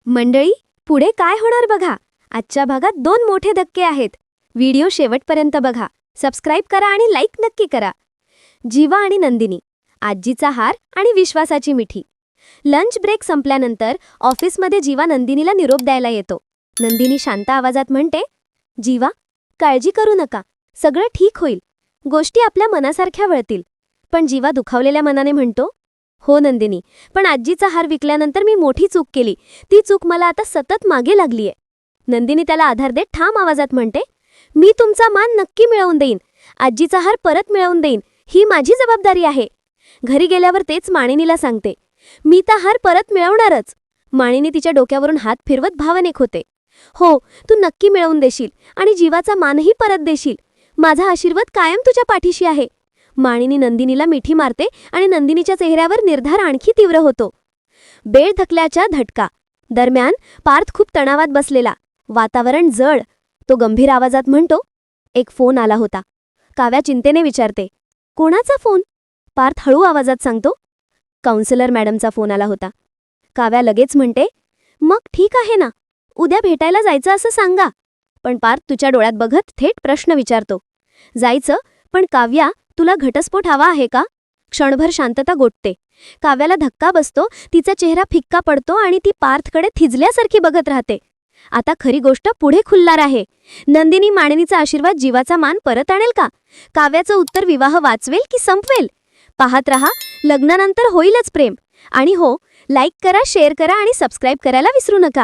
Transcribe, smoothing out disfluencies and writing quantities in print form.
मंडळी, पुढे काय होणार बघा. आजच्या भागात 2 मोठे धक्के आहेत. व्हिडिओ शेवटपर्यंत बघा. सबस्क्राईब करा आणि लाईक नक्की करा. जीवा आणि नंदिनी, आजीचा हार आणि विश्वासाची मिठी. लंच ब्रेक संपल्यानंतर ऑफिसमध्ये जीवा नंदिनीला निरोप द्यायला येतो. नंदिनी शांत आवाजात म्हणते, जीवा, काळजी करू नका, सगळं ठीक होईल. गोष्टी आपल्या मनासारख्या वळतील. पण जीवा दुखावलेल्या मनाने म्हणतो, हो नंदिनी, पण आजीचा हार विकल्यानंतर मी मोठी चूक केली. ती चूक मला आता सतत मागे लागलीये. नंदिनी त्याला आधार देत ठाम आवाजात म्हणते, मी तुमचा मान नक्की मिळवून देईन. आजीचा हार परत मिळवून देईन. ही माझी जबाबदारी आहे. घरी गेल्यावर तेच माणिनीला सांगते. मी ता हार परत मिळवणारच. माणिनी तिच्या डोक्यावरून हात फिरवत भावनिक होते. हो, तू नक्की मिळवून देशील आणि जीवाचा मानही परत देशील. माझा आशीर्वाद कायम तुझ्या पाठीशी आहे. माणिनी नंदिनीला मिठी मारते आणि नंदिनीच्या चेहऱ्यावर निर्धार आणखी तीव्र होतो. बेड थकल्याच्या धटका दरम्यान पार्थ खूप तणावात बसलेला. वातावरण जड. तो गंभीर आवाजात म्हणतो, एक फोन आला होता. काव्या चिंतेने विचारते, कोणाचा फोन? पार्थ हळू आवाजात सांगतो, काउन्सिलर मॅडमचा फोन आला होता. काव्या लगेच म्हणते, मग ठीक आहे ना, उद्या भेटायला जायचं असं सांगा. पण पार्थ तुझ्या डोळ्यात बघत थेट प्रश्न विचारतो, जायचं, पण काव्या, तुला घटस्फोट हवा आहे का? क्षणभर शांतता गोठते. काव्याला धक्का बसतो. तिचा चेहरा फिक्का पडतो आणि ती पार्थकडे थिजल्यासारखी बघत राहते. आता खरी गोष्ट पुढे खुलणार आहे. नंदिनी माणिनीचा आशीर्वाद जीवाचा मान परत आणेल का? काव्याचं उत्तर विवाह वाचवेल की संपवेल? पाहत रहा. लग्नानंतर होईलच प्रेम. आणि हो, लाईक करा, शेअर करा आणि सबस्क्राईब करायला विसरू नका.